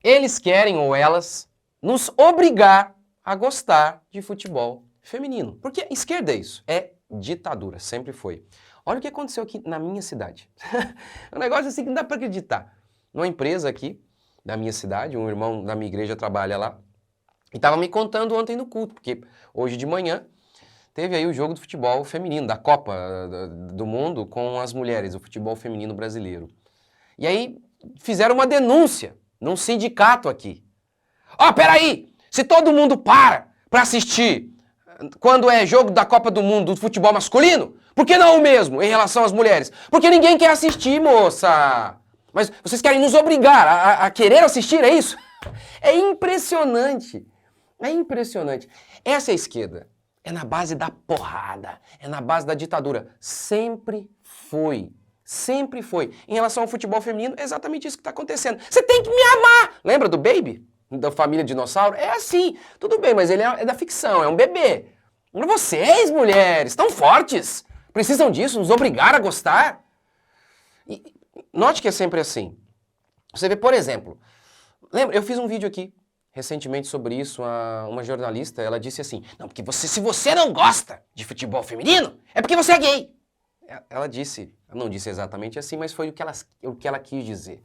Eles querem, ou elas, nos obrigar a gostar de futebol feminino. Porque esquerda é isso, é ditadura, sempre foi. Olha o que aconteceu aqui na minha cidade. Um negócio assim que não dá para acreditar. Numa empresa aqui da minha cidade, um irmão da minha igreja trabalha lá, e estava me contando ontem no culto, porque hoje de manhã teve aí o jogo do futebol feminino, da Copa do Mundo com as mulheres, o futebol feminino brasileiro. E aí fizeram uma denúncia num sindicato aqui. Ó, peraí! Se todo mundo para assistir quando é jogo da Copa do Mundo do futebol masculino, por que não o mesmo em relação às mulheres? Porque ninguém quer assistir, moça! Mas vocês querem nos obrigar a querer assistir, é isso? É impressionante. É impressionante. Essa é a esquerda. É na base da porrada, é na base da ditadura. Sempre foi. Sempre foi. Em relação ao futebol feminino, é exatamente isso que está acontecendo. Você tem que me amar! Lembra do Baby? Da família dinossauro? É assim. Tudo bem, mas ele é da ficção, é um bebê. Vocês, mulheres, tão fortes, precisam disso, nos obrigar a gostar. E note que é sempre assim. Você vê, por exemplo, lembra, eu fiz um vídeo aqui recentemente sobre isso, uma jornalista, ela disse assim, não, porque se você não gosta de futebol feminino, é porque você é gay. Ela disse, não disse exatamente assim, mas foi o que ela quis dizer.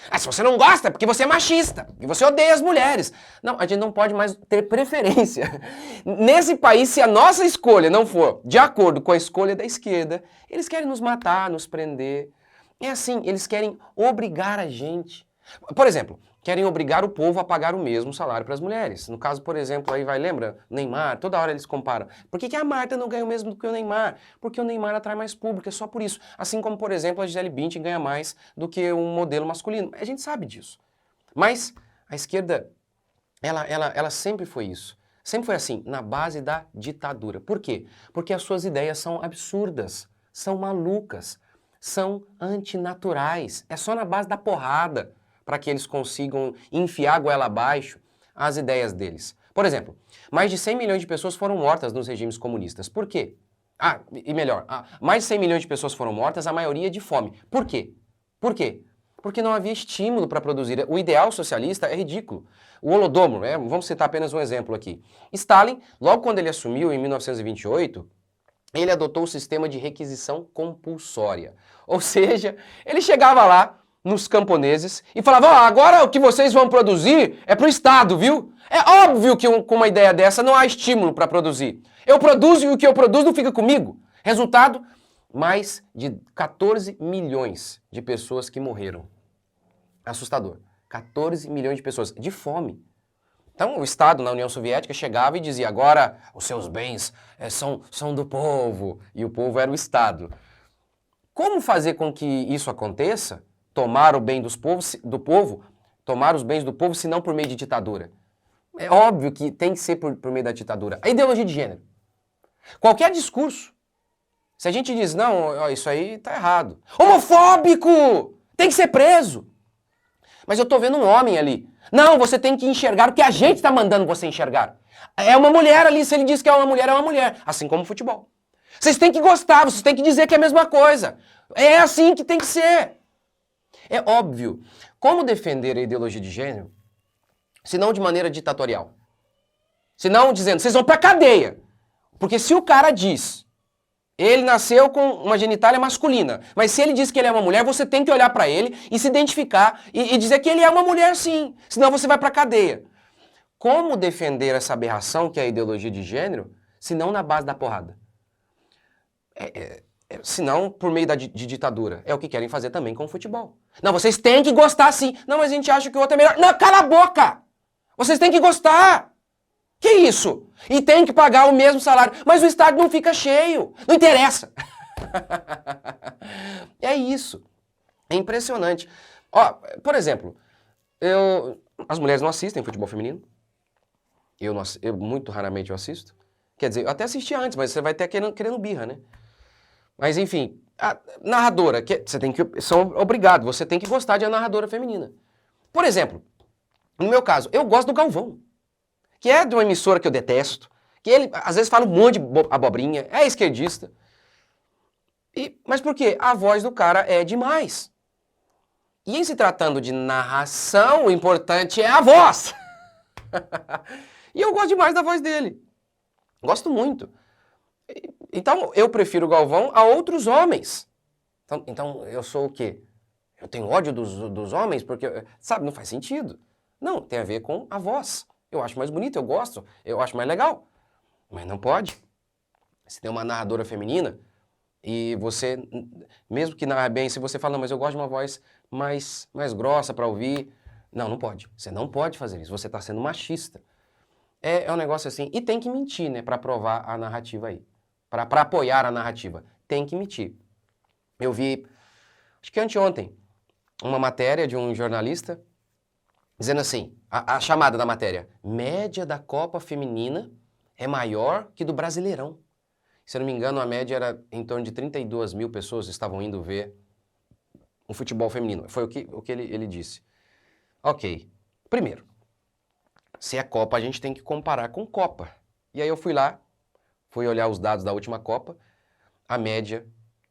Ah, se você não gosta, é porque você é machista, e você odeia as mulheres. Não, a gente não pode mais ter preferência. Nesse país, se a nossa escolha não for de acordo com a escolha da esquerda, eles querem nos matar, nos prender. É assim, eles querem obrigar a gente. Por exemplo, querem obrigar o povo a pagar o mesmo salário para as mulheres. No caso, por exemplo, aí lembra? Neymar, toda hora eles comparam. Por que a Marta não ganha o mesmo do que o Neymar? Porque o Neymar atrai mais público, é só por isso. Assim como, por exemplo, a Gisele Bündchen ganha mais do que um modelo masculino. A gente sabe disso. Mas a esquerda, ela sempre foi isso. Sempre foi assim, na base da ditadura. Por quê? Porque as suas ideias são absurdas, são malucas, são antinaturais. É só na base da porrada para que eles consigam enfiar a goela abaixo as ideias deles. Por exemplo, mais de 100 milhões de pessoas foram mortas nos regimes comunistas. Por quê? Mais de 100 milhões de pessoas foram mortas, a maioria de fome. Por quê? Por quê? Porque não havia estímulo para produzir. O ideal socialista é ridículo. O Holodomor, vamos citar apenas um exemplo aqui. Stalin, logo quando ele assumiu em 1928, ele adotou o sistema de requisição compulsória. Ou seja, ele chegava lá nos camponeses e falava, agora o que vocês vão produzir é para o Estado, viu? É óbvio que com uma ideia dessa não há estímulo para produzir. Eu produzo e o que eu produzo não fica comigo. Resultado, mais de 14 milhões de pessoas que morreram. Assustador. 14 milhões de pessoas de fome. Então o Estado na União Soviética chegava e dizia, agora os seus bens são do povo, e o povo era o Estado. Como fazer com que isso aconteça? Tomar o bem do povo, tomar os bens do povo, se não por meio de ditadura. É óbvio que tem que ser por meio da ditadura. A ideologia de gênero. Qualquer discurso. Se a gente diz, não, isso aí tá errado. Homofóbico! Tem que ser preso. Mas eu tô vendo um homem ali. Não, você tem que enxergar o que a gente está mandando você enxergar. É uma mulher ali, se ele diz que é uma mulher. Assim como o futebol. Vocês têm que gostar, vocês têm que dizer que é a mesma coisa. É assim que tem que ser. É óbvio. Como defender a ideologia de gênero, se não de maneira ditatorial? Se não dizendo, vocês vão pra cadeia. Porque se o cara diz, ele nasceu com uma genitália masculina, mas se ele diz que ele é uma mulher, você tem que olhar pra ele e se identificar e dizer que ele é uma mulher sim, senão você vai pra cadeia. Como defender essa aberração que é a ideologia de gênero, se não na base da porrada? Se não por meio de ditadura. É o que querem fazer também com o futebol. Não, vocês têm que gostar sim. Não, mas a gente acha que o outro é melhor. Não, cala a boca! Vocês têm que gostar! Que isso? E tem que pagar o mesmo salário. Mas o estádio não fica cheio. Não interessa. É isso. É impressionante. Ó, por exemplo, as mulheres não assistem futebol feminino. Eu muito raramente eu assisto. Quer dizer, eu até assistia antes, mas você vai ter querendo birra, né? Mas enfim, a narradora, são obrigados, você tem que gostar de a narradora feminina. Por exemplo, no meu caso, eu gosto do Galvão, que é de uma emissora que eu detesto, que ele às vezes fala um monte de abobrinha, é esquerdista. Mas por quê? A voz do cara é demais. E em se tratando de narração, o importante é a voz. E eu gosto demais da voz dele. Gosto muito. Então, eu prefiro o Galvão a outros homens. Então eu sou o quê? Eu tenho ódio dos homens porque, sabe, não faz sentido. Não, tem a ver com a voz. Eu acho mais bonito, eu gosto, eu acho mais legal. Mas não pode. Se tem uma narradora feminina e você, mesmo que narre bem, se você fala, não, mas eu gosto de uma voz mais grossa para ouvir. Não, não pode. Você não pode fazer isso. Você está sendo machista. É um negócio assim. E tem que mentir, né, para provar a narrativa aí. Para apoiar a narrativa. Tem que mentir. Eu vi, acho que anteontem, uma matéria de um jornalista dizendo assim, a chamada da matéria, média da Copa Feminina é maior que do Brasileirão. Se eu não me engano, a média era em torno de 32 mil pessoas que estavam indo ver o futebol feminino. Foi o que ele disse. Ok. Primeiro, se é Copa, a gente tem que comparar com Copa. E aí eu fui lá, fui olhar os dados da última Copa, a média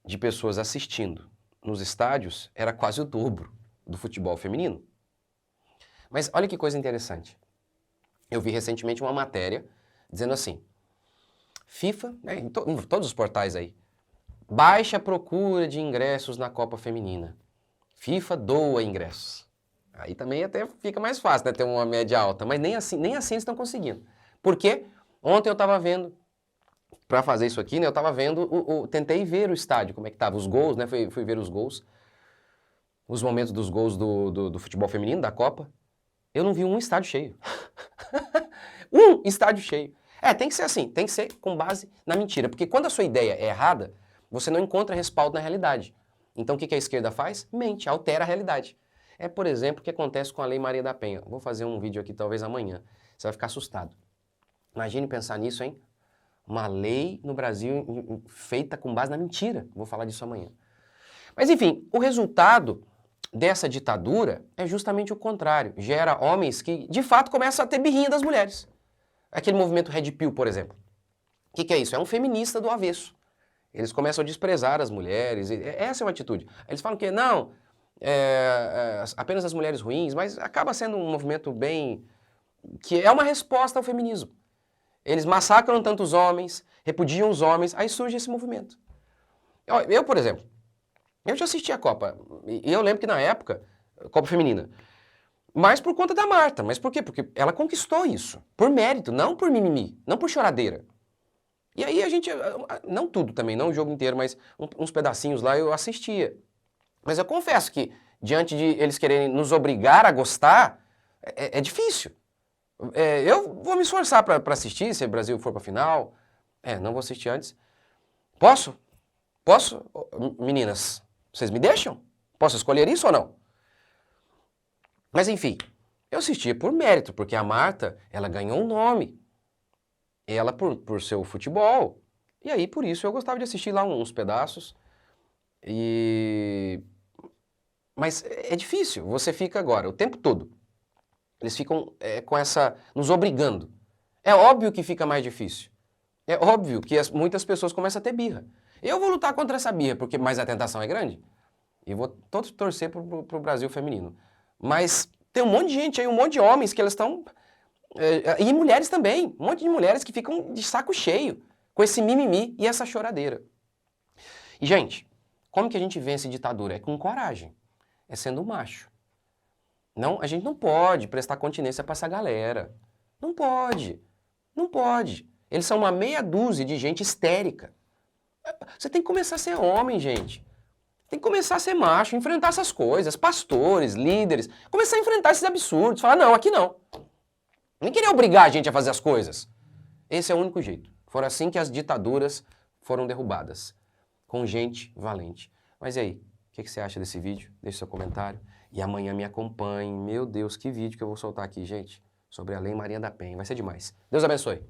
de pessoas assistindo nos estádios era quase o dobro do futebol feminino. Mas olha que coisa interessante. Eu vi recentemente uma matéria dizendo assim, FIFA, né, em todos os portais aí, baixa procura de ingressos na Copa Feminina. FIFA doa ingressos. Aí também até fica mais fácil, né, ter uma média alta, mas nem assim eles estão conseguindo. Por quê? Ontem eu estava vendo, para fazer isso aqui, né, eu estava vendo, tentei ver o estádio, como é que estava, os gols, né, fui ver os gols, os momentos dos gols do futebol feminino, da Copa. Eu não vi um estádio cheio. Um estádio cheio. Tem que ser assim, tem que ser com base na mentira. Porque quando a sua ideia é errada, você não encontra respaldo na realidade. Então o que a esquerda faz? Mente, altera a realidade. É, por exemplo, o que acontece com a Lei Maria da Penha. Vou fazer um vídeo aqui talvez amanhã. Você vai ficar assustado. Imagine pensar nisso, hein? Uma lei no Brasil feita com base na mentira. Vou falar disso amanhã. Mas enfim, o resultado dessa ditadura é justamente o contrário. Gera homens que, de fato, começam a ter birrinha das mulheres. Aquele movimento Red Pill, por exemplo. O que é isso? É um feminista do avesso. Eles começam a desprezar as mulheres. Essa é uma atitude. Eles falam que não, apenas as mulheres ruins, mas acaba sendo um movimento bem... que é uma resposta ao feminismo. Eles massacram tantos homens, repudiam os homens, aí surge esse movimento. Eu, por exemplo, eu já assisti a Copa, e eu lembro que na época, Copa Feminina, mas por conta da Marta. Mas por quê? Porque ela conquistou isso, por mérito, não por mimimi, não por choradeira. E aí a gente, não tudo também, não o jogo inteiro, mas uns pedacinhos lá eu assistia. Mas eu confesso que, diante de eles quererem nos obrigar a gostar, é difícil. Eu vou me esforçar para assistir, se o Brasil for para a final. Não vou assistir antes. Posso? Posso? Meninas, vocês me deixam? Posso escolher isso ou não? Mas enfim, eu assistia por mérito, porque a Marta, ela ganhou um nome. Ela por seu futebol. E aí, por isso, eu gostava de assistir lá uns pedaços. Mas é difícil, você fica agora, o tempo todo. Eles ficam com essa, nos obrigando. É óbvio que fica mais difícil. É óbvio que muitas pessoas começam a ter birra. Eu vou lutar contra essa birra, porque mais a tentação é grande. E vou todos torcer pro Brasil feminino. Mas tem um monte de gente aí, um monte de homens que elas estão... e mulheres também, um monte de mulheres que ficam de saco cheio com esse mimimi e essa choradeira. E, gente, como que a gente vence ditadura? É com coragem, é sendo macho. Não, a gente não pode prestar continência para essa galera. Não pode, não pode. Eles são uma meia dúzia de gente histérica. Você tem que começar a ser homem, gente. Tem que começar a ser macho, enfrentar essas coisas, pastores, líderes, começar a enfrentar esses absurdos, falar, não, aqui não. Nem querer obrigar a gente a fazer as coisas. Esse é o único jeito. Foi assim que as ditaduras foram derrubadas. Com gente valente. Mas e aí, o que você acha desse vídeo? Deixe seu comentário. E amanhã me acompanhe. Meu Deus, que vídeo que eu vou soltar aqui, gente. Sobre a Lei Maria da Penha. Vai ser demais. Deus abençoe.